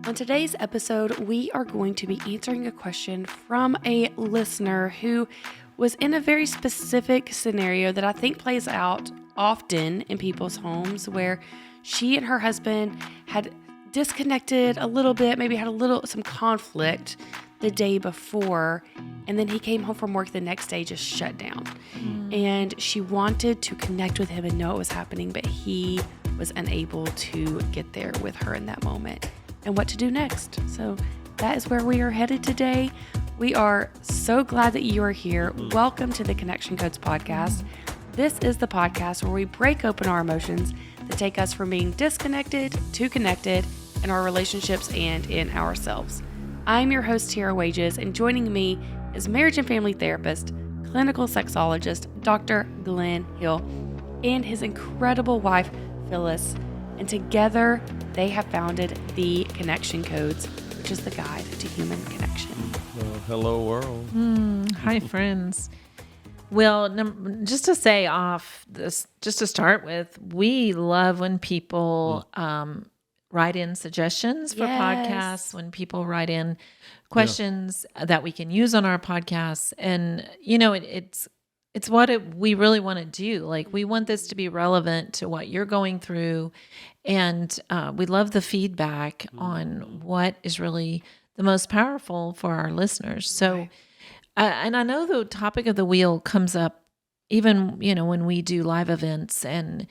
On today's episode, we are going to be answering a question from a listener who was in a very specific scenario that I think plays out often in people's homes, where she and her husband had disconnected a little bit, maybe had some conflict the day before, and then he came home from work the next day just shut down. And she wanted to connect with him and know what was happening, but he was unable to get there with her in that moment and what to do next. So that is where we are headed today. We are so glad that you are here. Welcome to the Connection Codes podcast. This is the podcast where we break open our emotions that take us from being disconnected to connected in our relationships and in ourselves. I'm your host, Tiara Wages, and joining me is marriage and family therapist, clinical sexologist, Dr. Glenn Hill, and his incredible wife, Phyllis. And together, they have founded the Connection Codes, which is the guide to human connection. Well, hello, world. Hi, friends. Well, just to say off this, just to start with, we love when people write in suggestions for podcasts, when people write in questions that we can use on our podcasts. And, you know, it's what we really want to do. Like, we want this to be relevant to what you're going through. And we love the feedback on what is really the most powerful for our listeners. So, and I know the topic of the wheel comes up even, you know, when we do live events and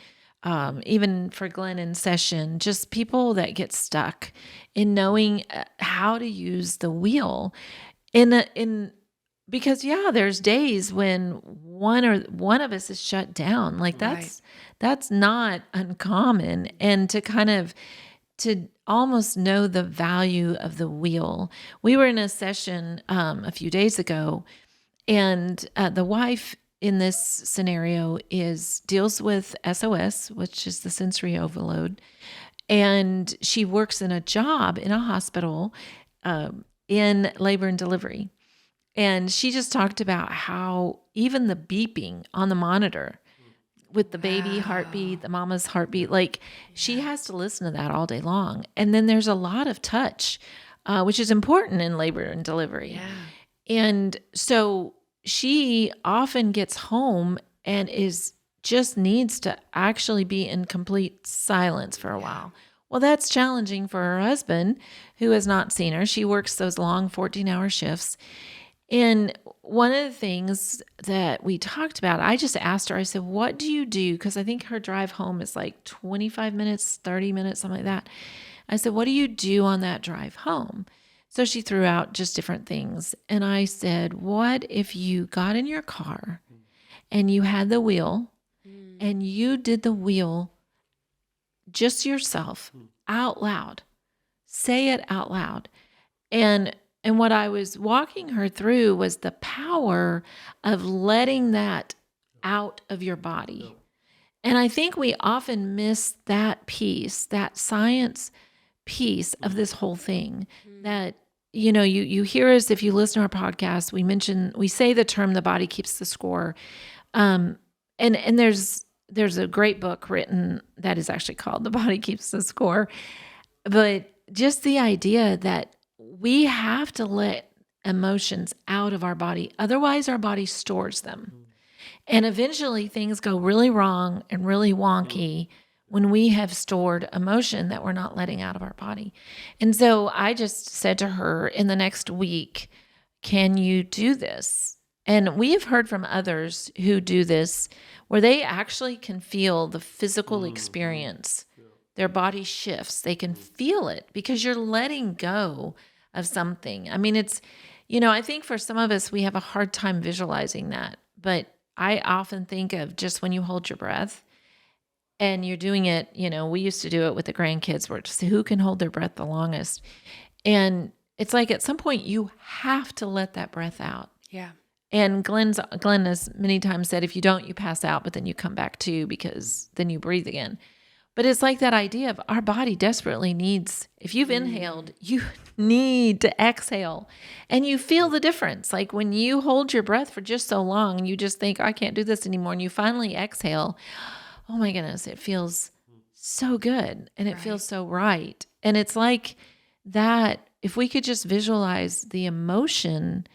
even for Glenn in session, just people that get stuck in knowing how to use the wheel because there's days when one of us is shut down. Like that's not uncommon. And to almost know the value of the wheel. We were in a session a few days ago, and the wife in this scenario deals with SOS, which is the sensory overload, and she works in a job in a hospital in labor and delivery. And she just talked about how even the beeping on the monitor with the baby heartbeat, the mama's heartbeat, like she has to listen to that all day long. And then there's a lot of touch, which is important in labor and delivery. Yeah. And so she often gets home and just needs to actually be in complete silence for a while. Well, that's challenging for her husband, who has not seen her. She works those long 14-hour shifts. And one of the things that we talked about, I just asked her, I said, what do you do? Because I think her drive home is like 25 minutes, 30 minutes, something like that. I said, what do you do on that drive home? So she threw out just different things. And I said, what if you got in your car and you had the wheel and you did the wheel just yourself out loud? Say it out loud. And what I was walking her through was the power of letting that out of your body. And I think we often miss that piece, that science piece of this whole thing. That, you know, you hear us, if you listen to our podcast, we say the term, the body keeps the score. And there's a great book written that is actually called The Body Keeps the Score. But just the idea that we have to let emotions out of our body. Otherwise, our body stores them. And eventually things go really wrong and really wonky when we have stored emotion that we're not letting out of our body. And so I just said to her, in the next week, can you do this? And we have heard from others who do this where they actually can feel the physical experience. Their body shifts. They can feel it because you're letting go of something. I mean, it's, you know, I think for some of us, we have a hard time visualizing that. But I often think of just when you hold your breath and you're doing it, you know, we used to do it with the grandkids where it's who can hold their breath the longest. And it's like at some point you have to let that breath out. Yeah. And Glenn has many times said, if you don't, you pass out, but then you come back to because then you breathe again. But it's like that idea of our body desperately needs, if you've inhaled, you need to exhale. And you feel the difference. Like when you hold your breath for just so long and you just think, I can't do this anymore. And you finally exhale. Oh my goodness, it feels so good. And it feels so right. And it's like that if we could just visualize the emotion,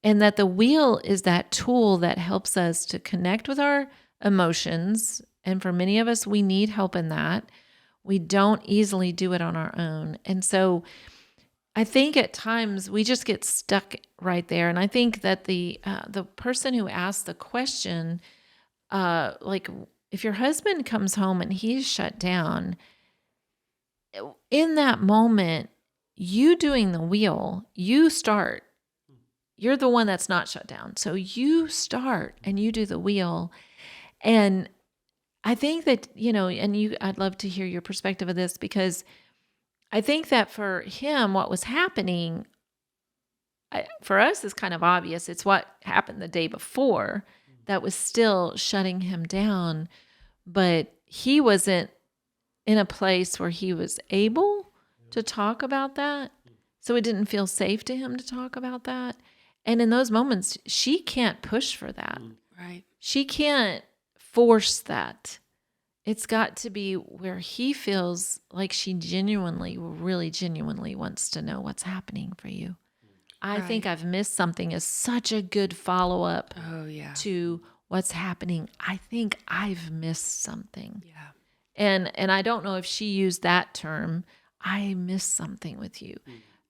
and that the wheel is that tool that helps us to connect with our emotions. And for many of us, we need help in that. We don't easily do it on our own. And so I think at times we just get stuck right there. And I think that the person who asked the question, like if your husband comes home and he's shut down, in that moment, you doing the wheel, you start. You're the one that's not shut down. So you start and you do the wheel. And I think that, I'd love to hear your perspective of this, because I think that for him, what was happening, for us is kind of obvious. It's what happened the day before that was still shutting him down. But he wasn't in a place where he was able to talk about that. So it didn't feel safe to him to talk about that. And in those moments, she can't push for that. Right. She can't force that. It's got to be where he feels like she really genuinely wants to know what's happening for you. I think I've missed something is such a good follow-up to what's happening. I think I've missed something. Yeah. And I don't know if she used that term, I missed something with you,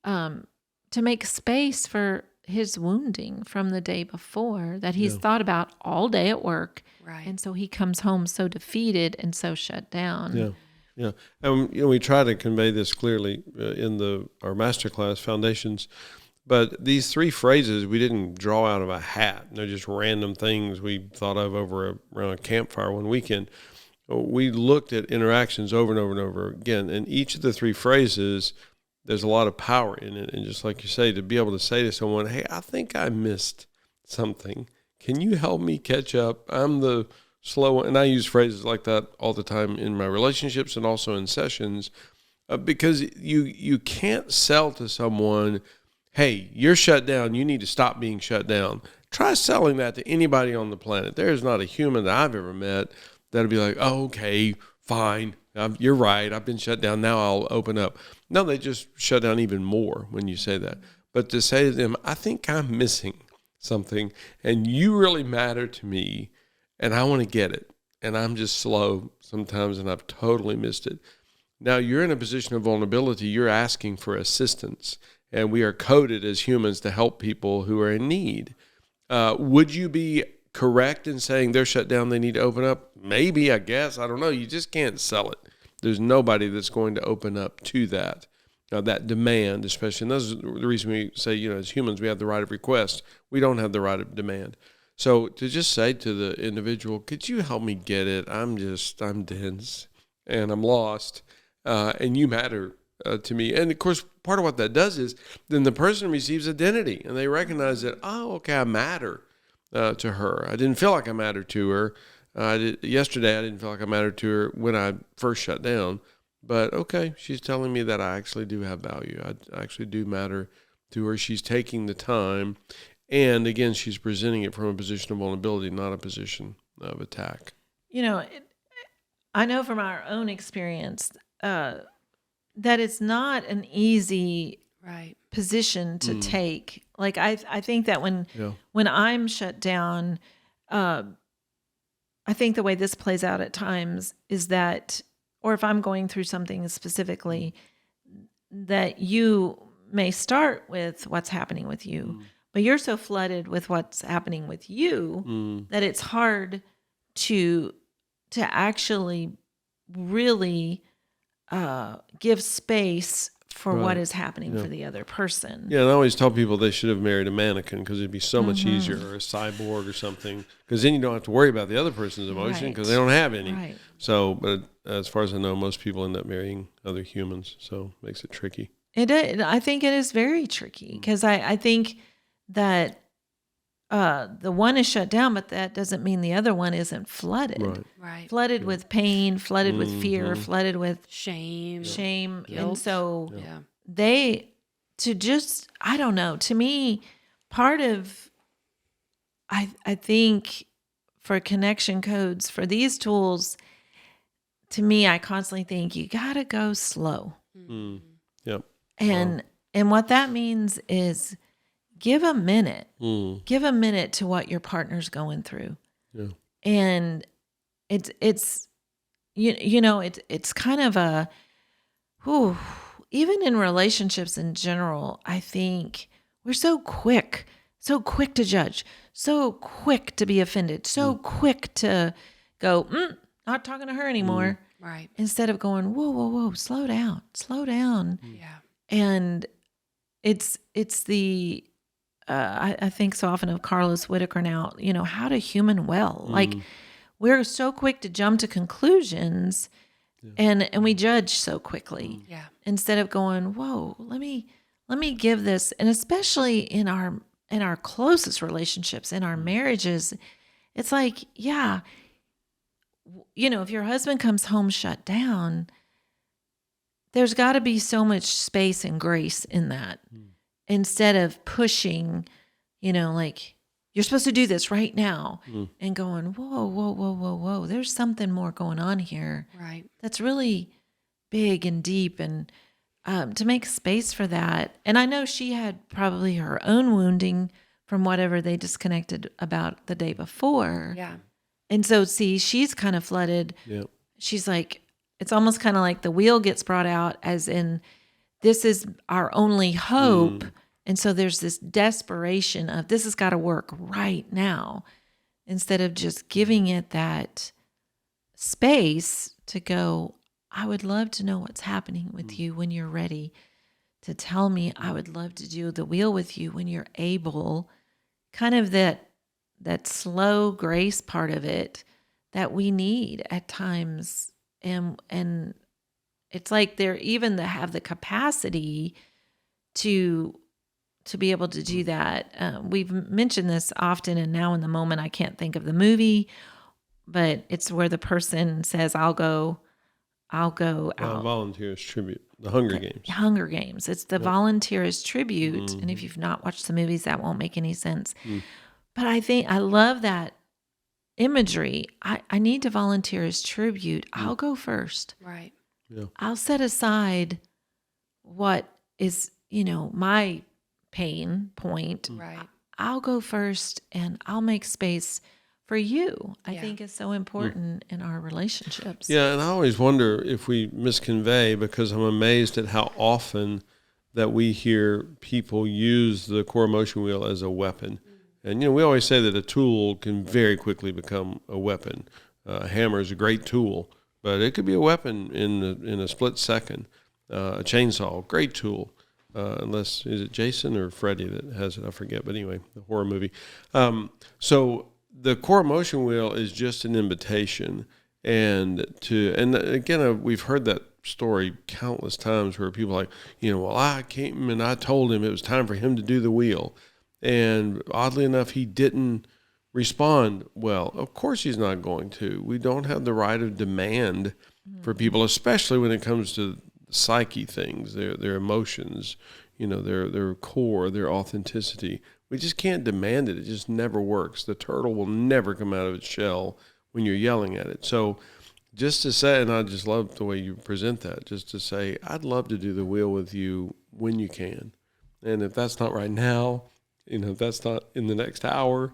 to make space for his wounding from the day before that he's thought about all day at work. Right. And so he comes home so defeated and so shut down. Yeah. Yeah. And we try to convey this clearly in our masterclass Foundations. But these three phrases we didn't draw out of a hat. They're just random things we thought of around a campfire one weekend. We looked at interactions over and over and over again. And each of the three phrases, there's a lot of power in it. And just like you say, to be able to say to someone, hey, I think I missed something. Can you help me catch up? I'm the slow one. And I use phrases like that all the time in my relationships and also in sessions, because you can't sell to someone, hey, you're shut down. You need to stop being shut down. Try selling that to anybody on the planet. There's not a human that I've ever met that'll be like, oh, okay, fine. You're right. I've been shut down. Now I'll open up. No, they just shut down even more when you say that. But to say to them, I think I'm missing something and you really matter to me and I want to get it. And I'm just slow sometimes and I've totally missed it. Now you're in a position of vulnerability. You're asking for assistance. And we are coded as humans to help people who are in need. Would you be correct in saying they're shut down, they need to open up? Maybe, I guess. I don't know. You just can't sell it. There's nobody that's going to open up to that. That demand, especially. And that's the reason we say, as humans, we have the right of request. We don't have the right of demand. So to just say to the individual, could you help me get it? I'm dense and I'm lost. And you matter to me. And of course, part of what that does is then the person receives identity and they recognize that, oh, okay, I matter to her. I didn't feel like I mattered to her. Yesterday, I didn't feel like I mattered to her when I first shut down. But okay, she's telling me that I actually do have value. I actually do matter to her. She's taking the time. And again, she's presenting it from a position of vulnerability, not a position of attack. I know from our own experience that it's not an easy position to take. Like I think that when I'm shut down, I think the way this plays out at times is that, or if I'm going through something specifically, that you may start with what's happening with you, but you're so flooded with what's happening with you that it's hard to actually really give space for what is happening for the other person. Yeah, and I always tell people they should have married a mannequin because it'd be so much easier, or a cyborg or something, because then you don't have to worry about the other person's emotion because they don't have any. Right. So, but as far as I know, most people end up marrying other humans, so it makes it tricky. I think it is very tricky because I think that the one is shut down, but that doesn't mean the other one isn't flooded. Right. Flooded with pain, flooded with fear, flooded with shame. Guilt. And so I don't know, to me, part of, I think for connection codes, for these tools, to me, I constantly think you got to go slow. Yep. And what that means is give a minute. Give a minute to what your partner's going through. Yeah. And it's it's kind of a even in relationships in general, I think we're so quick to judge, so quick to be offended, so quick to go, not talking to her anymore. Right. Instead of going, whoa, slow down. Yeah. And it's the, I think so often of Carlos Whitaker now, how to human well. Like we're so quick to jump to conclusions and we judge so quickly. Yeah. Instead of going, whoa, let me give this. And especially in our closest relationships, in our marriages, it's like, yeah, if your husband comes home shut down, there's got to be so much space and grace in that. Instead of pushing, like, you're supposed to do this right now, and going, whoa, there's something more going on here. Right. That's really big and deep, and to make space for that. And I know she had probably her own wounding from whatever they disconnected about the day before. Yeah. And so, see, she's kind of flooded. Yep. She's like, it's almost kind of like the wheel gets brought out, as in, this is our only hope. And so there's this desperation of, this has got to work right now, instead of just giving it that space to go, I would love to know what's happening with you when you're ready to tell me. I would love to do the wheel with you when you're able. Kind of that slow grace part of it that we need at times. And it's like they're even to have the capacity to be able to do that. We've mentioned this often, and now in the moment I can't think of the movie, but it's where the person says, I'll go out. Volunteers Tribute, the Hunger Games. Hunger Games. It's the Volunteers Tribute. And if you've not watched the movies, that won't make any sense. But I love that imagery. I need to volunteer as tribute. I'll go first. Right. Yeah. I'll set aside what is, my pain point. Right. I'll go first, and I'll make space for you. I Yeah. think is so important in our relationships. Yeah, and I always wonder if we misconvey, because I'm amazed at how often that we hear people use the core emotion wheel as a weapon. And, we always say that a tool can very quickly become a weapon. A hammer is a great tool, but it could be a weapon in a split second. A chainsaw, great tool. Unless, is it Jason or Freddy that has it? I forget. But anyway, the horror movie. So the core emotion wheel is just an invitation. And again, we've heard that story countless times where people are like, well, I came and I told him it was time for him to do the wheel. And oddly enough, he didn't respond well. Of course he's not going to. We don't have the right of demand for people, especially when it comes to psyche things, their emotions, their core, their authenticity. We just can't demand it. It just never works. The turtle will never come out of its shell when you're yelling at it. So just to say, and I just love the way you present that, just to say, I'd love to do the wheel with you when you can. And if that's not right now, if that's not in the next hour,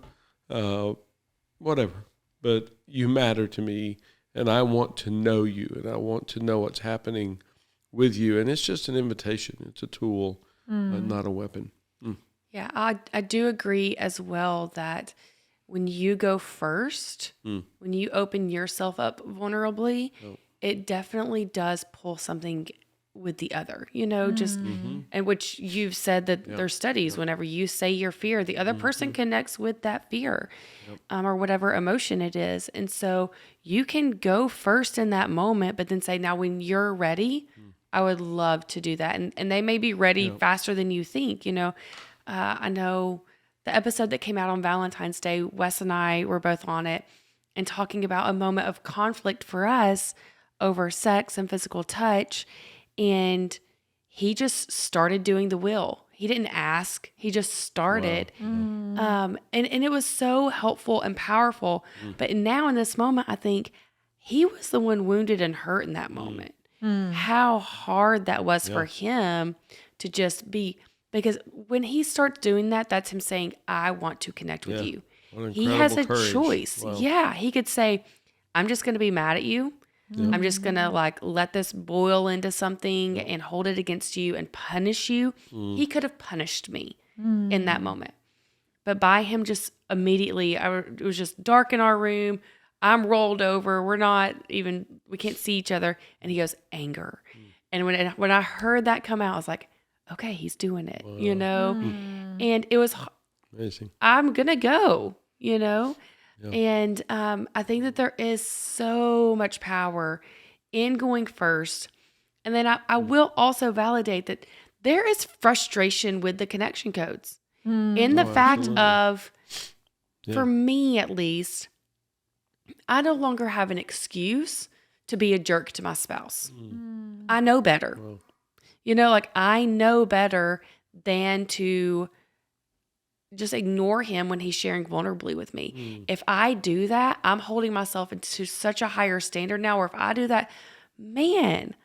whatever. But you matter to me, and I want to know you, and I want to know what's happening with you. And it's just an invitation. It's a tool, not a weapon. Yeah, I do agree as well that when you go first, when you open yourself up vulnerably, it definitely does pull something with the other, and which you've said that there's studies, whenever you say your fear, the other person connects with that fear, or whatever emotion it is. And so you can go first in that moment, but then say, now when you're ready, I would love to do that. And they may be ready faster than you think. I know the episode that came out on Valentine's Day, Wes and I were both on it and talking about a moment of conflict for us over sex and physical touch. And he just started doing the wheel. He didn't ask. He just started. Wow. And it was so helpful and powerful. But now in this moment, I think he was the one wounded and hurt in that moment. How hard that was for him to just be, because when he starts doing that, that's him saying, I want to connect with you. He has a choice. Wow. Yeah. He could say, I'm just going to be mad at you. I'm just going to like let this boil into something and hold it against you and punish you. He could have punished me in that moment. But by him just immediately, it was just dark in our room. I'm rolled over. We can't see each other. And he goes, anger. And when I heard that come out, I was like, okay, he's doing it, you know? And it was, Amazing. I'm going to go, you know? Yeah. And I think that there is so much power in going first. And then I will also validate that there is frustration with the connection codes in the fact of, for me at least, I no longer have an excuse to be a jerk to my spouse. I know better. Wow. You know, like I know better than to just ignore him when he's sharing vulnerably with me. If I do that, I'm holding myself into such a higher standard now, or if I do that, man,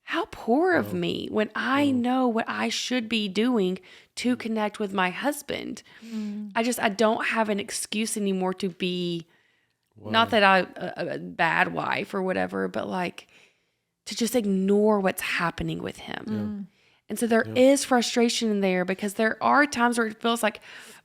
how poor of me when I know what I should be doing to connect with my husband. I don't have an excuse anymore to be, not that I'm a bad wife or whatever, but like to just ignore what's happening with him. And so there is frustration in there because there are times where it feels like,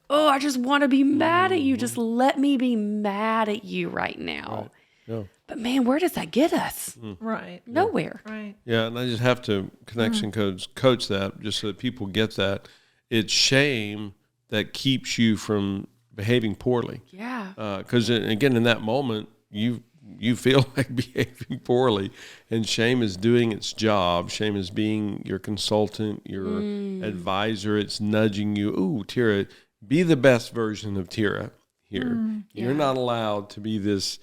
oh, I just want to be mad at you. Just let me be mad at you right now. Right. Yeah. But man, where does that get us? Right. Nowhere. Right. Yeah, and I just have to connection codes coach that just so that people get that. It's shame that keeps you from behaving poorly. Yeah. Because again, in that moment, you feel like behaving poorly, and shame is doing its job. Shame is being your consultant, your advisor. It's nudging you. Ooh, Tira, be the best version of Tira here. You're not allowed to be this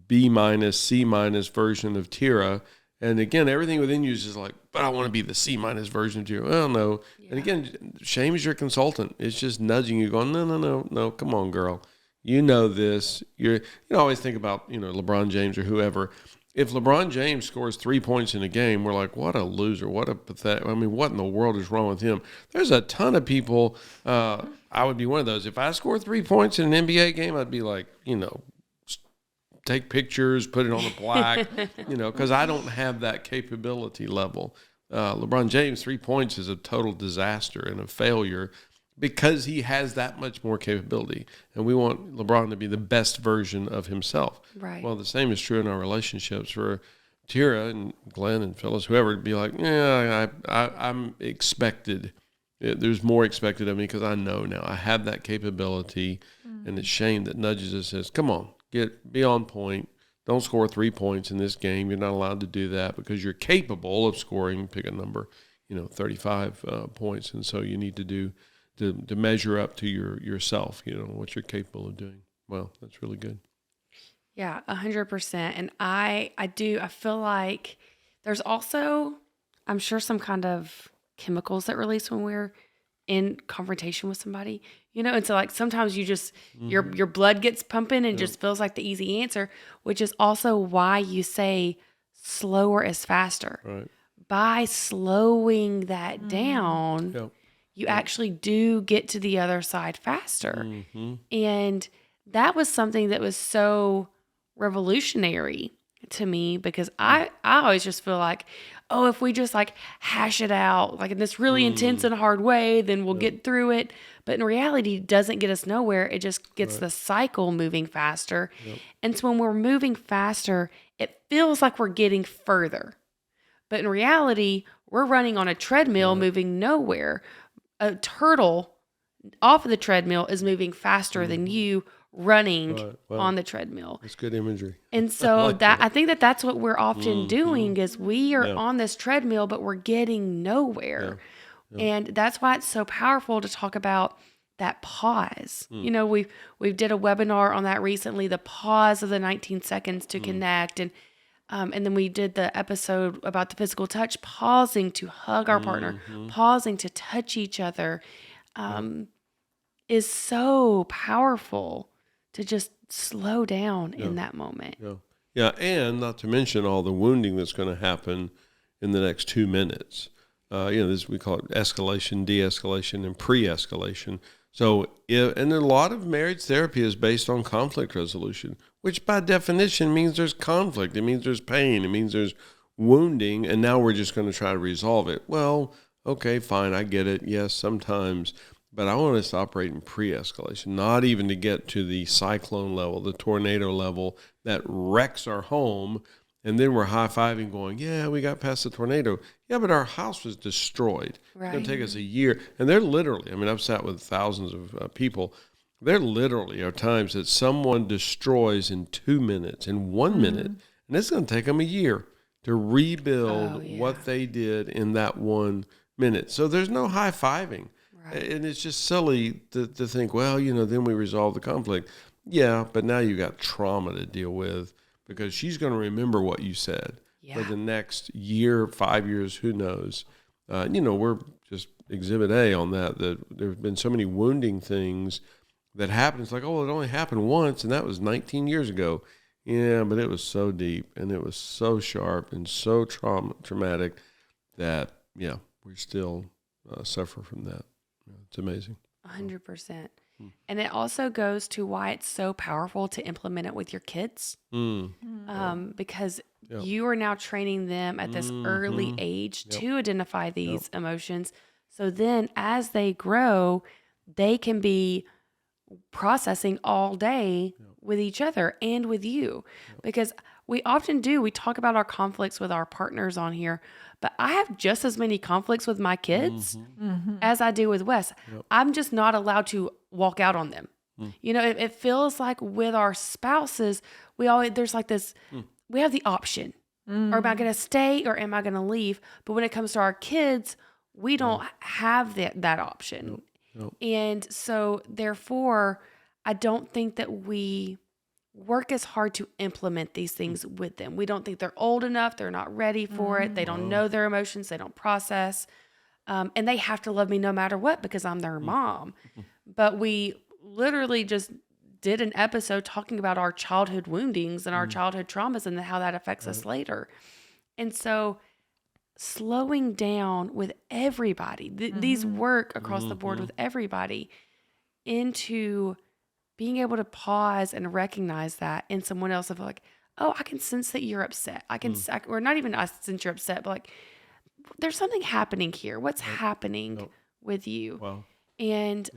B-, C- version of Tira. And again, everything within you is just like, but I want to be the C- version of Tira. Well, no. Yeah. And again, shame is your consultant. It's just nudging you, going, no, come on, girl. You know this. You always think about, LeBron James or whoever. If LeBron James scores 3 points in a game, we're like, what a loser, what a pathetic. I mean, what in the world is wrong with him? There's a ton of people. I would be one of those. If I score 3 points in an NBA game, I'd be like, take pictures, put it on a plaque, because I don't have that capability level. LeBron James, 3 points is a total disaster and a failure, because he has that much more capability. And we want LeBron to be the best version of himself. Right. Well, the same is true in our relationships for Tira and Glenn and Phyllis, whoever, to be like, I'm expected. There's more expected of me because I know now. I have that capability. And it's shame that nudges us, says, come on, be on point. Don't score 3 points in this game. You're not allowed to do that because you're capable of scoring, pick a number, 35 points. And so you need to do to measure up to yourself, what you're capable of doing. Well, that's really good. Yeah, 100%. And I feel like there's also, I'm sure, some kind of chemicals that release when we're in confrontation with somebody, and so like sometimes you just, your blood gets pumping and just feels like the easy answer, which is also why you say slower is faster. Right. By slowing that down, you actually do get to the other side faster. And that was something that was so revolutionary to me, because I always just feel like, oh, if we just like hash it out like in this really intense and hard way, then we'll get through it. But in reality, it doesn't get us nowhere. It just gets the cycle moving faster. And so when we're moving faster, it feels like we're getting further. But in reality, we're running on a treadmill moving nowhere. A turtle off of the treadmill is moving faster than you running on the treadmill. That's good imagery. And so I think that's what we're often doing is we are on this treadmill, but we're getting nowhere. And that's why it's so powerful to talk about that pause. We've did a webinar on that recently, the pause of the 19 seconds to connect. And then we did the episode about the physical touch, pausing to hug our partner, pausing to touch each other, is so powerful to just slow down in that moment. Yeah, and not to mention all the wounding that's going to happen in the next 2 minutes. This we call it escalation, de-escalation, and pre-escalation. So, and a lot of marriage therapy is based on conflict resolution, which by definition means there's conflict. It means there's pain. It means there's wounding, and now we're just going to try to resolve it. Well, okay, fine, I get it. Yes, sometimes, but I want us to operate in pre-escalation, not even to get to the cyclone level, the tornado level that wrecks our home, and then we're high-fiving going, yeah, we got past the tornado. Yeah, but our house was destroyed. Right. It's going to take us a year. And they're literally, I've sat with thousands of people. There literally are times that someone destroys in 2 minutes, in 1 minute, and it's going to take them a year to rebuild what they did in that 1 minute. So there's no high-fiving. Right. And it's just silly to think, well, then we resolve the conflict. Yeah, but now you got trauma to deal with because she's going to remember what you said for the next year, 5 years, who knows. We're just exhibit A on that there have been so many wounding things that happen. It's like, oh, it only happened once, and that was 19 years ago. Yeah, but it was so deep, and it was so sharp and so traumatic that, we still suffer from that. It's amazing. 100%. And it also goes to why it's so powerful to implement it with your kids. Because you are now training them at this early age to identify these emotions. So then as they grow, they can be processing all day with each other and with you. Because we often we talk about our conflicts with our partners on here, but I have just as many conflicts with my kids as I do with Wes. I'm just not allowed to walk out on them. It feels like with our spouses, there's like this, we have the option. Or am I going to stay or am I going to leave? But when it comes to our kids, we don't have that option. And so therefore, I don't think that we work as hard to implement these things with them. We don't think they're old enough. They're not ready for it. They don't know their emotions. They don't process. And they have to love me no matter what because I'm their mom. But we literally just did an episode talking about our childhood woundings and our childhood traumas and how that affects us later. And so slowing down with everybody, these work across the board with everybody into being able to pause and recognize that in someone else of like, oh, I can sense that you're upset. Or not even I sense you're upset, but like, there's something happening here. What's happening with you? Wow. And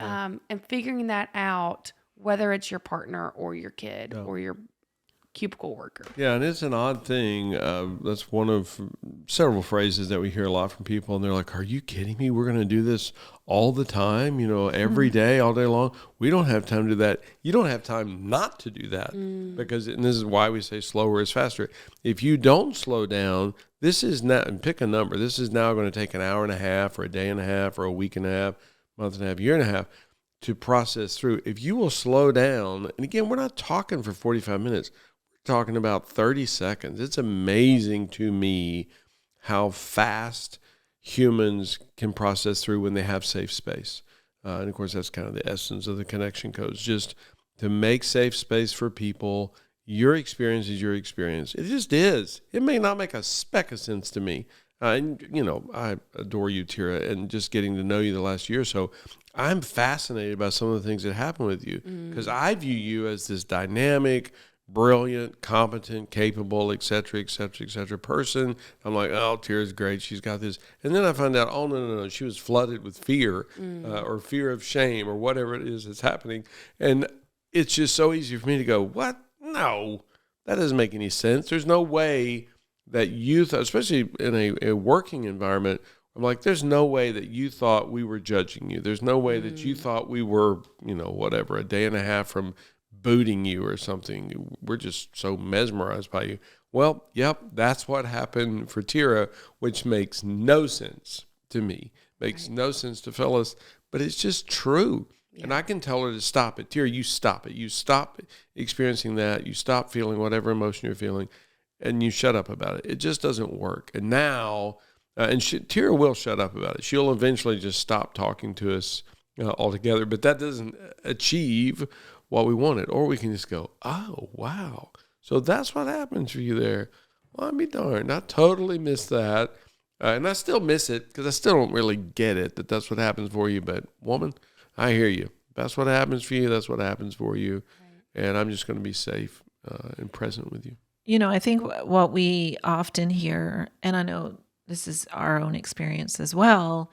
figuring that out, whether it's your partner or your kid or your cubicle worker. Yeah, and it's an odd thing. That's one of several phrases that we hear a lot from people, and they're like, are you kidding me? We're going to do this all the time, every day, all day long. We don't have time to do that. You don't have time not to do that because, and this is why we say slower is faster. If you don't slow down, this is not, and pick a number, this is now going to take an hour and a half or a day and a half or a week and a half, month and a half, year and a half to process through. If you will slow down, and again, we're not talking for 45 minutes. Talking about 30 seconds. It's amazing to me how fast humans can process through when they have safe space. And of course, that's kind of the essence of the connection codes, just to make safe space for people. Your experience is your experience. It just is. It may not make a speck of sense to me. And, I adore you, Tira, and just getting to know you the last year or so, I'm fascinated by some of the things that happen with you because I view you as this dynamic, brilliant, competent, capable, et cetera, person. I'm like, oh, Tira's great. She's got this. And then I find out, oh, no. She was flooded with fear or fear of shame or whatever it is that's happening. And it's just so easy for me to go, what? No, that doesn't make any sense. There's no way that you thought, especially in a working environment, I'm like, there's no way that you thought we were judging you. There's no way that you thought we were, whatever, a day and a half from booting you or something. We're just so mesmerized by you. Well, yep, that's what happened for Tira, which makes no sense to me. Makes no sense to Phyllis, but it's just true. Yeah. And I can tell her to stop it. Tira, you stop it. You stop experiencing that. You stop feeling whatever emotion you're feeling, and you shut up about it. It just doesn't work. And now, Tira will shut up about it. She'll eventually just stop talking to us altogether, but that doesn't achieve what we wanted. Or we can just go, oh, wow. So that's what happens for you there. Well, I'd be darned. I totally missed that. And I still miss it because I still don't really get it that that's what happens for you. But woman, I hear you. That's what happens for you. That's what happens for you. Right. And I'm just going to be safe and present with you. You know, I think what we often hear, and I know this is our own experience as well,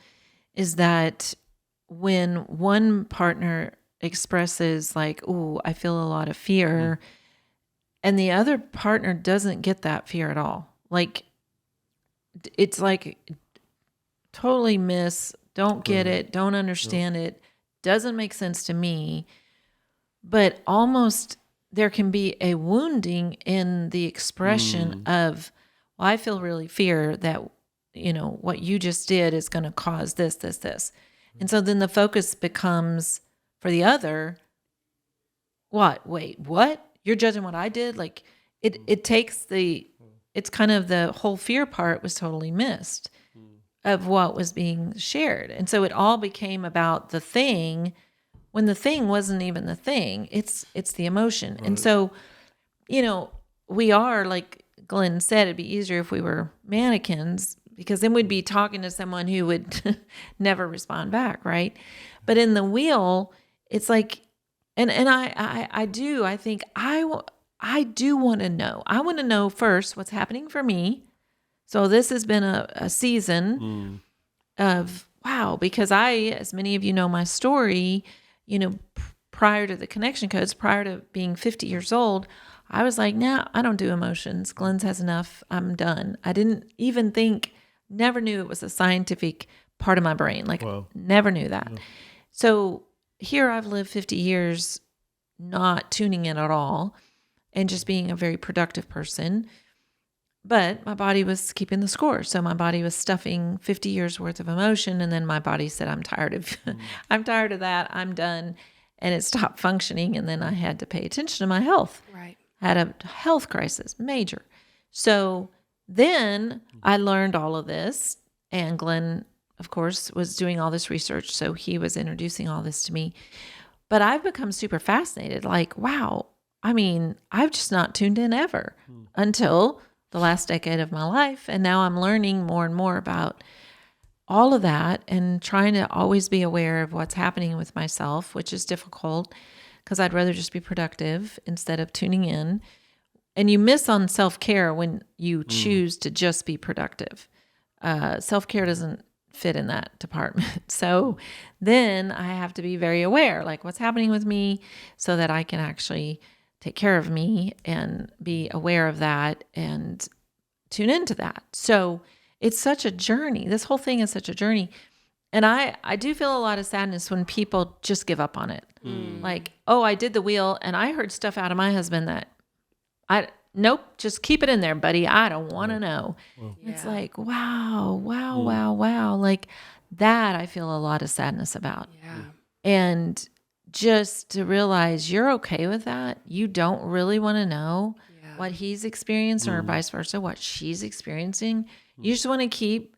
is that when one partner expresses like, "Ooh, I feel a lot of fear," and the other partner doesn't get that fear at all. Like, it's like totally don't get it, don't understand it, doesn't make sense to me, but almost there can be a wounding in the expression of, well, I feel really fear that, what you just did is going to cause this, this, this. And so then the focus becomes for the other, what? Wait, what? You're judging what I did? Like it takes it's kind of the whole fear part was totally missed of what was being shared. And so it all became about the thing when the thing wasn't even the thing. It's the emotion. Right. And so, we are, like Glenn said, it'd be easier if we were mannequins, because then we'd be talking to someone who would never respond back, right? But in the wheel, it's like, and I do want to know. I want to know first what's happening for me. So this has been a season of, wow, because as many of you know my story, prior to the connection codes, prior to being 50 years old, I was like, nah, I don't do emotions. Glenn's has enough. I'm done. I didn't even never knew it was a scientific part of my brain. Like, wow. Never knew that. Yeah. So here I've lived 50 years not tuning in at all and just being a very productive person. But my body was keeping the score. So my body was stuffing 50 years worth of emotion. And then my body said, I'm tired of that. I'm done. And it stopped functioning. And then I had to pay attention to my health. Right. I had a health crisis, major. So then I learned all of this. And Glenn, of course, was doing all this research. So he was introducing all this to me. But I've become super fascinated. Like, wow. I mean, I've just not tuned in ever until the last decade of my life. And now I'm learning more and more about all of that and trying to always be aware of what's happening with myself, which is difficult because I'd rather just be productive instead of tuning in. And you miss on self-care when you choose to just be productive. Self-care doesn't fit in that department. So then I have to be very aware, like what's happening with me so that I can actually take care of me and be aware of that and tune into that. So it's such a journey. This whole thing is such a journey. And I do feel a lot of sadness when people just give up on it. Like, oh, I did the wheel and I heard stuff out of my husband that nope, just keep it in there, buddy. I don't want to know. Well, it's like, wow. Like that I feel a lot of sadness about. Yeah. And just to realize you're okay with that. You don't really want to know what he's experiencing or vice versa, what she's experiencing. You just want to keep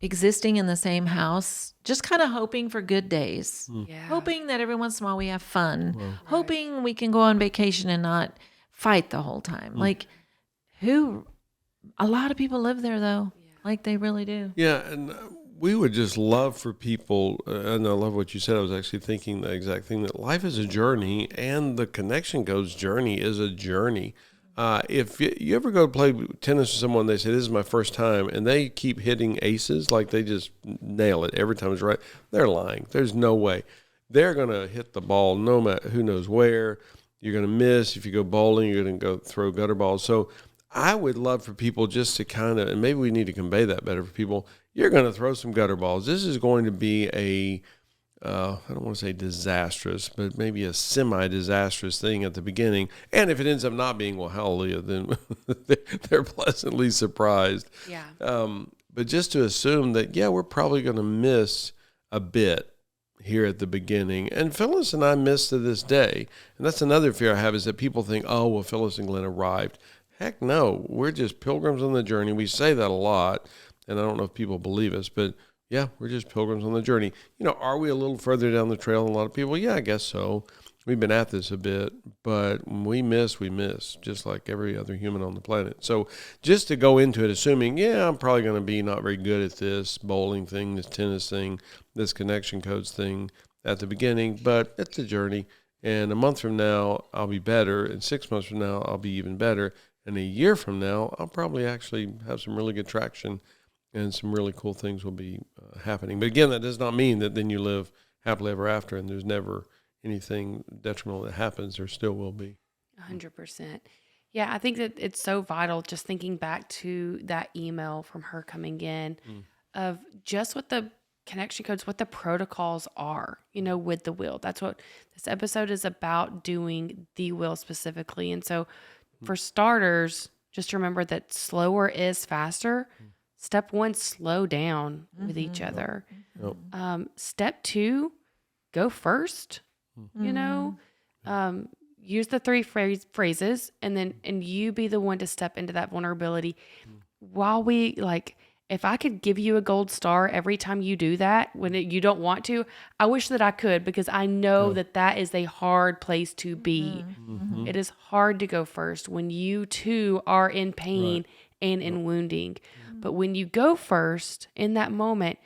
existing in the same house, just kind of hoping for good days, hoping that every once in a while we have fun, hoping we can go on vacation and not fight the whole time. Like a lot of people live there though. Like they really do. Yeah. And we would just love for people, and I love what you said. I was actually thinking the exact thing, that life is a journey and the connection codes journey is a journey. If you ever go play tennis with someone, they say, this is my first time, and they keep hitting aces, like they just nail it every time it's right, they're lying. There's no way. They're going to hit the ball no matter who knows where. You're going to miss. If you go bowling, you're going to go throw gutter balls. So I would love for people just to kind of, and maybe we need to convey that better for people, you're going to throw some gutter balls. This is going to be I don't want to say disastrous, but maybe a semi-disastrous thing at the beginning. And if it ends up not being, well, hallelujah, then they're pleasantly surprised. Yeah. But just to assume that, we're probably going to miss a bit here at the beginning. And Phyllis and I miss to this day. And that's another fear I have, is that people think, oh, well, Phyllis and Glenn arrived. Heck no, we're just pilgrims on the journey. We say that a lot, and I don't know if people believe us, but we're just pilgrims on the journey. Are we a little further down the trail than a lot of people? Yeah, I guess so. we've been at this a bit, but when we miss, just like every other human on the planet. So just to go into it assuming, yeah, I'm probably going to be not very good at this bowling thing, this tennis thing, this connection codes thing at the beginning, but it's a journey. And a month from now, I'll be better. And 6 months from now, I'll be even better. And a year from now, I'll probably actually have some really good traction and some really cool things will be happening. But again, that does not mean that then you live happily ever after and there's never anything detrimental that happens. There still will be. 100%. Yeah, I think that it's so vital just thinking back to that email from her coming in of just what the connection codes, what the protocols are, with the will. That's what this episode is about, doing the will specifically. And so for starters, just remember that slower is faster. Step 1, slow down with each other. Yep. Step 2, go first. Use the 3 phrases, and you be the one to step into that vulnerability. While we if I could give you a gold star every time you do that when you don't want to, I wish that I could, because I know that is a hard place to be. It is hard to go first when you too are in pain and in wounding. But when you go first in that moment,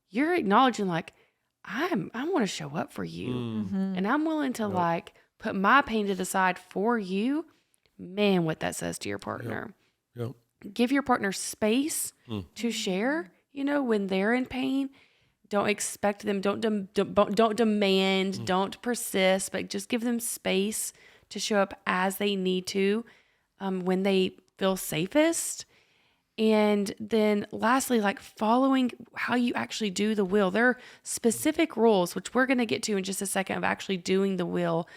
you're acknowledging I want to show up for you, and I'm willing to put my pain to the side for you. Man, what that says to your partner. Yep. Give your partner space to share, when they're in pain. Don't expect them, don't demand, don't persist, but just give them space to show up as they need to when they feel safest. And then lastly, following how you actually do the will. There are specific rules, which we're going to get to in just a second, of actually doing the will.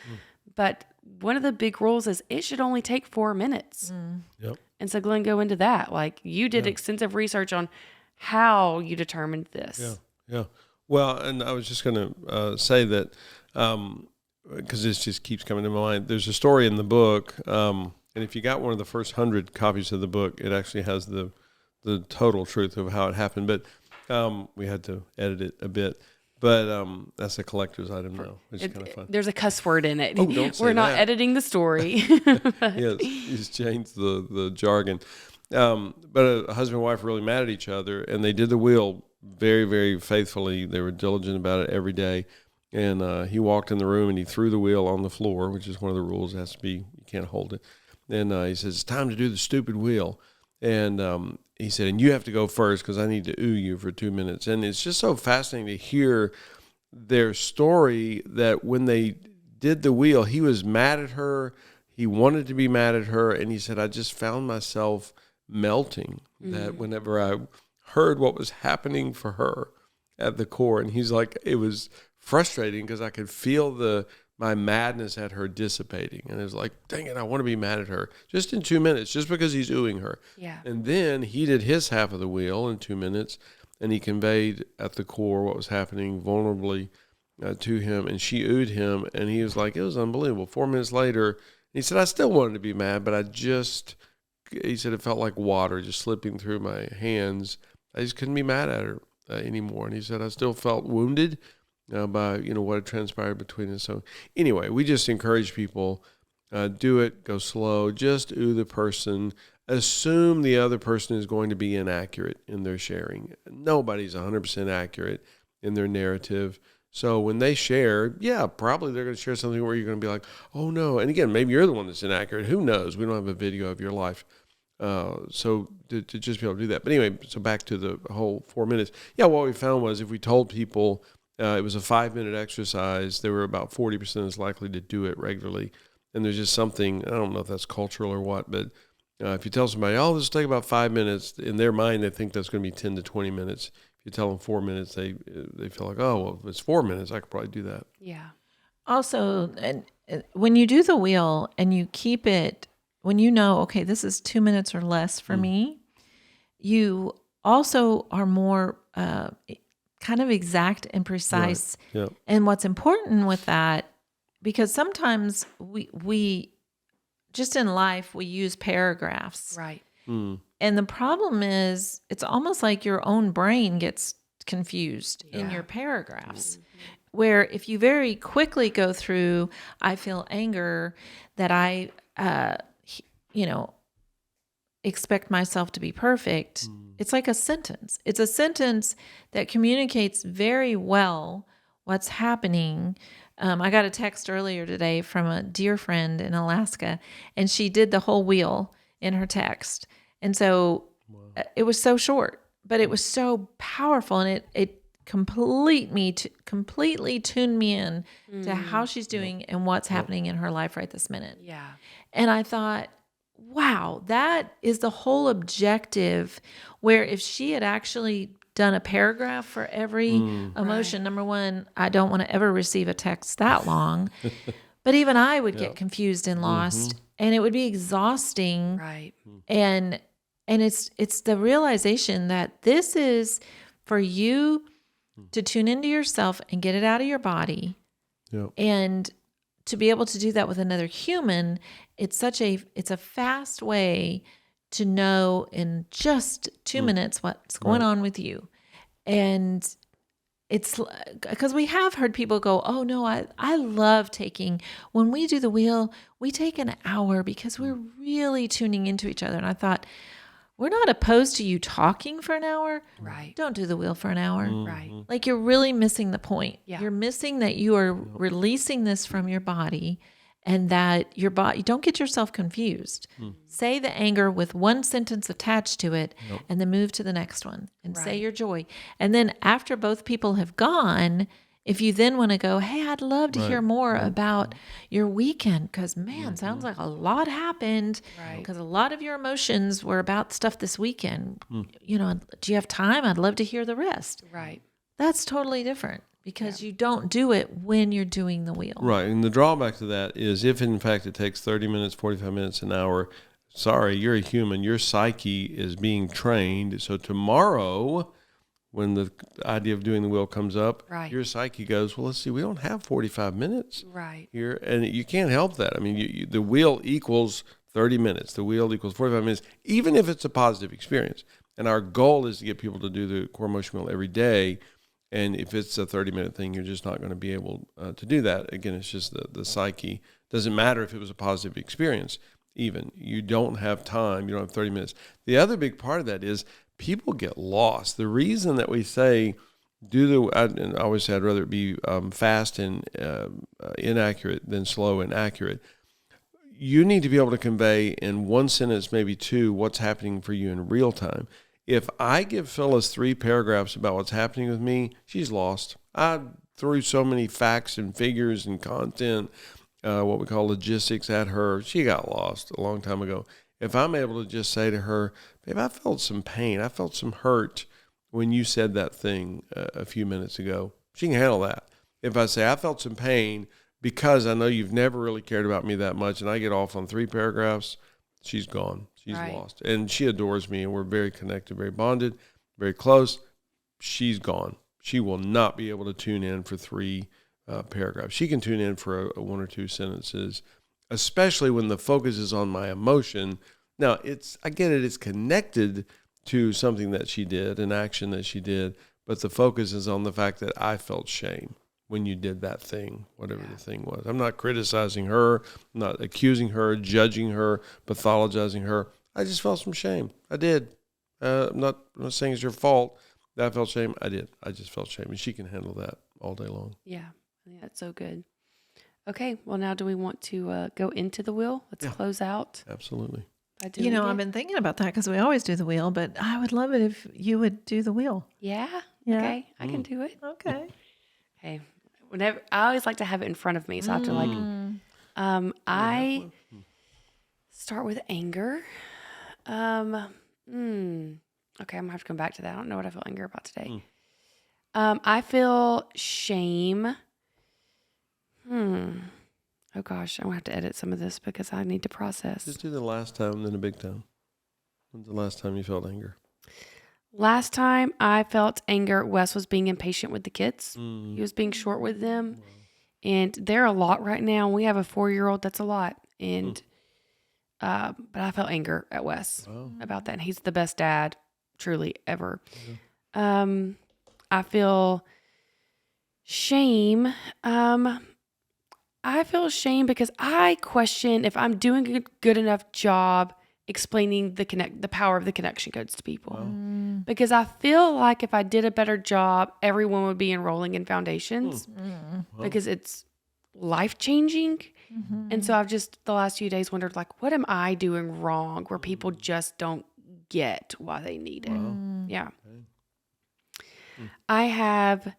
But one of the big rules is it should only take 4 minutes. Yep. And so Glenn, go into that. You did extensive research on how you determined this. Yeah. Well, and I was just going to say that, because this just keeps coming to my mind. There's a story in the book, and if you got one of the first 100 copies of the book, it actually has the total truth of how it happened. But we had to edit it a bit. But that's a collector's item now, which is kind of fun. There's a cuss word in it. Oh, don't say We're not that. editing the story. Yes, he's changed the jargon. But a husband and wife were really mad at each other, and they did the will very, very faithfully. They were diligent about it every day. And he walked in the room and he threw the wheel on the floor, which is one of the rules. It has to be, you can't hold it. And he says, "It's time to do the stupid wheel." And he said, "And you have to go first because I need to ooh you for 2 minutes." And it's just so fascinating to hear their story that when they did the wheel, he was mad at her. He wanted to be mad at her. And he said, "I just found myself melting that whenever I heard what was happening for her at the core." And he's like, it was frustrating because I could feel my madness at her dissipating. And it was like, dang it, I want to be mad at her just in 2 minutes, just because he's oohing her. Yeah. And then he did his half of the wheel in 2 minutes, and he conveyed at the core what was happening vulnerably to him. And she oohed him, and he was like, it was unbelievable. 4 minutes later, he said, I still wanted to be mad, but he said it felt like water just slipping through my hands. I just couldn't be mad at her anymore. And he said, I still felt wounded by what had transpired between us. So anyway, we just encourage people, do it, go slow, just ooh the person, assume the other person is going to be inaccurate in their sharing. Nobody's 100% accurate in their narrative. So when they share, probably they're going to share something where you're going to be like, oh no. And again, maybe you're the one that's inaccurate. Who knows? We don't have a video of your life. So to just be able to do that. But anyway, so back to the whole 4 minutes. Yeah, what we found was if we told people it was a 5-minute exercise, they were about 40% as likely to do it regularly. And there's just something, I don't know if that's cultural or what, but if you tell somebody, oh, this will take about 5 minutes, in their mind, they think that's going to be 10 to 20 minutes. If you tell them 4 minutes, they feel like, oh, well, if it's 4 minutes, I could probably do that. Yeah. Also, and when you do the wheel and you keep it, when you know, okay, this is 2 minutes or less for me, you also are more kind of exact and precise. Right. Yep. And what's important with that, because sometimes we just in life, we use paragraphs. Right. And the problem is it's almost like your own brain gets confused in your paragraphs. Where if you very quickly go through, I feel anger that I, expect myself to be perfect. It's like a sentence. It's a sentence that communicates very well what's happening. I got a text earlier today from a dear friend in Alaska, and she did the whole wheel in her text. And so it was so short, but it was so powerful, and it completely tuned me in to how she's doing and what's happening in her life right this minute. Yeah. And I thought, wow, that is the whole objective, where if she had actually done a paragraph for every emotion, number one, I don't want to ever receive a text that long, but even I would get confused and lost, and it would be exhausting. Right. And it's the realization that this is for you to tune into yourself and get it out of your body. Yep. And to be able to do that with another human, it's a fast way to know in just 2 minutes what's going on with you. And it's because we have heard people go, oh no, I love taking, when we do the wheel, we take an hour because we're really tuning into each other. And I thought, we're not opposed to you talking for an hour. Right. Don't do the wheel for an hour. Right. Like, you're really missing the point. Yeah. You're missing that you are releasing this from your body, and that your body, don't get yourself confused. Say the anger with one sentence attached to it, and then move to the next one and say Right. your joy. And then after both people have gone, if you then want to go, hey, I'd love to hear more about your weekend, because man, sounds like a lot happened, Right. because a lot of your emotions were about stuff this weekend. Do you have time? I'd love to hear the rest. Right. That's totally different, because you don't do it when you're doing the wheel. Right. And the drawback to that is, if in fact it takes 30 minutes, 45 minutes, an hour, sorry, you're a human. Your psyche is being trained. So tomorrow, when the idea of doing the wheel comes up, Right. your psyche goes, well, let's see, we don't have 45 minutes Right. here. And you can't help that. I mean, the wheel equals 30 minutes. The wheel equals 45 minutes, even if it's a positive experience. And our goal is to get people to do the core emotion wheel every day. And if it's a 30-minute thing, you're just not going to be able to do that. Again, it's just the psyche. Doesn't matter if it was a positive experience, even. You don't have time. You don't have 30 minutes. The other big part of that is people get lost. The reason that we say and I always say I'd rather it be fast and inaccurate than slow and accurate. You need to be able to convey in one sentence, maybe two, what's happening for you in real time. If I give Phyllis 3 paragraphs about what's happening with me, she's lost. I threw so many facts and figures and content, what we call logistics, at her. She got lost a long time ago. If I'm able to just say to her, babe, I felt some pain. I felt some hurt when you said that thing a few minutes ago. She can handle that. If I say, I felt some pain because I know you've never really cared about me that much, and I get off on 3 paragraphs, she's gone. She's Right. lost. And she adores me, and we're very connected, very bonded, very close. She's gone. She will not be able to tune in for 3 paragraphs. She can tune in for a 1 or 2 sentences, especially when the focus is on my emotion. Now, I get it, it's connected to something that she did, an action that she did, but the focus is on the fact that I felt shame when you did that thing, whatever the thing was. I'm not criticizing her, I'm not accusing her, judging her, pathologizing her. I just felt some shame. I did. I'm not saying it's your fault that I felt shame. I did. I just felt shame, and she can handle that all day long. Yeah. I think that's so good. Okay. Well, now do we want to go into the wheel? Let's close out. Absolutely. By doing I've it. been thinking about that, because we always do the wheel, but I would love it if you would do the wheel. Yeah. Yeah. Okay. I can do it. Okay. Okay. Whenever I always like to have it in front of me, so I have to like. I start with anger. Okay, I'm gonna have to come back to that. I don't know what I feel anger about today. I feel shame. Oh gosh, I'm gonna have to edit some of this because I need to process. Just do the last time, then a big time. When's the last time you felt anger? Last time I felt anger, Wes was being impatient with the kids. He was being short with them. And they're a lot right now. We have a 4-year-old. That's a lot. And, but I felt anger at Wes about that. And he's the best dad, truly, ever. I feel shame. I feel shame because I question if I'm doing a good enough job explaining the power of the connection codes to people. Mm. Because I feel like if I did a better job, everyone would be enrolling in Foundations because it's life-changing. And so I've just the last few days wondered, like, what am I doing wrong where people just don't get why they need it? Yeah. I have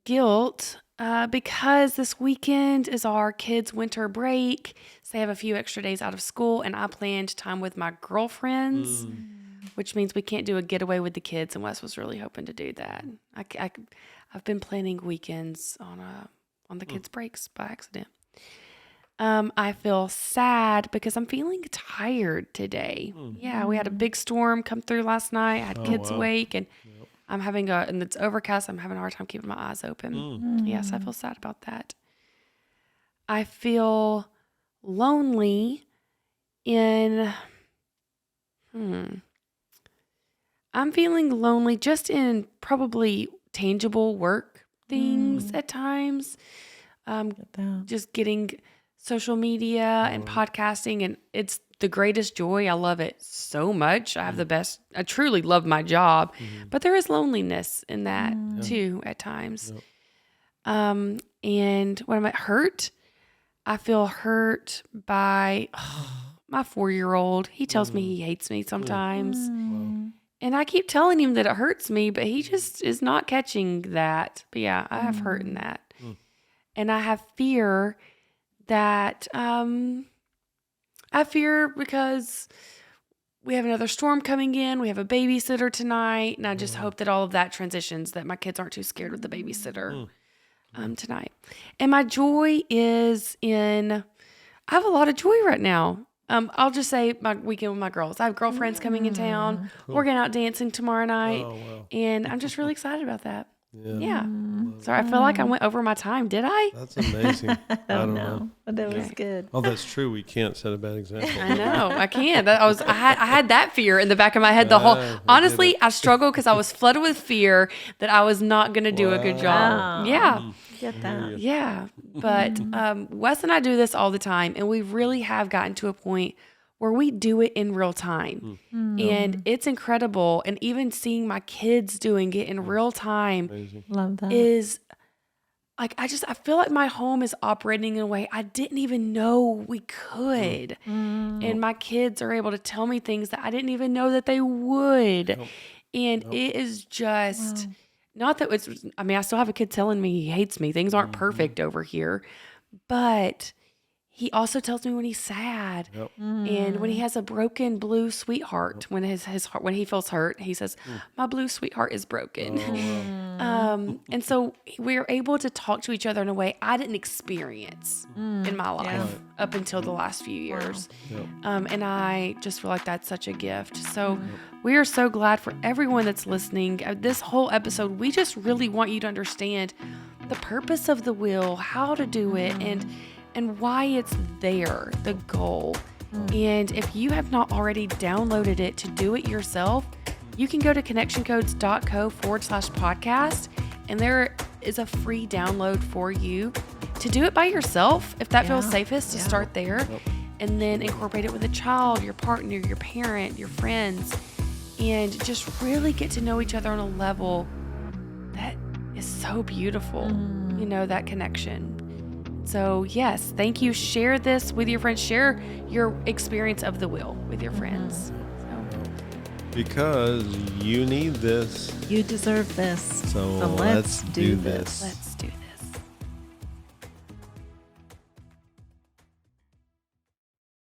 guilt because this weekend is our kids' winter break. So they have a few extra days out of school, and I planned time with my girlfriends, which means we can't do a getaway with the kids. And Wes was really hoping to do that. I've been planning weekends on the kids' breaks by accident. I feel sad because I'm feeling tired today. Yeah, we had a big storm come through last night. I had kids awake, and and it's overcast. I'm having a hard time keeping my eyes open. Yes, I feel sad about that. I feel lonely I'm feeling lonely just in probably tangible work things at times. Just getting social media and podcasting, and it's the greatest joy. I love it so much. I truly love my job, but there is loneliness in that too at times. And what am I hurt? I feel hurt by my 4-year-old. He tells me he hates me sometimes. And I keep telling him that it hurts me, but he just is not catching that. But yeah, I have hurt in that. And I have fear that, I fear because we have another storm coming in. We have a babysitter tonight. And I just hope that all of that transitions, that my kids aren't too scared with the babysitter tonight. And my joy is I have a lot of joy right now. I'll just say my weekend with my girls. I have girlfriends coming in town. Cool. We're going out dancing tomorrow night. And I'm just really excited about that. Yeah. Sorry, I feel like I went over my time. Did I? That's amazing. I don't know. But that was good. Oh, that's true. We can't set a bad example. I know. I can't. I had that fear in the back of my head. Honestly, I struggled because I was flooded with fear that I was not going to do a good job. Yeah. Get that. Yeah. But Wes and I do this all the time, and we really have gotten to a point where we do it in real time. And it's incredible. And even seeing my kids doing it in real time Love that. is like, I feel like my home is operating in a way I didn't even know we could. And my kids are able to tell me things that I didn't even know that they would. And it is just, not that I still have a kid telling me he hates me. Things aren't perfect over here. But he also tells me when he's sad and when he has a broken blue sweetheart, when when he feels hurt, he says, my blue sweetheart is broken. And so we're able to talk to each other in a way I didn't experience in my life up until the last few years. And I just feel like that's such a gift. So we are so glad for everyone that's listening. This whole episode, we just really want you to understand the purpose of the wheel, how to do it, and why it's there, the goal. And if you have not already downloaded it to do it yourself, you can go to connectioncodes.co/podcast, and there is a free download for you to do it by yourself if that feels safest to start there, and then incorporate it with a child, your partner, your parent, your friends, and just really get to know each other on a level that is so beautiful, that connection. So yes, thank you. Share this with your friends. Share your experience of the wheel with your friends. Because you need this. You deserve this. So let's do this. Let's do this.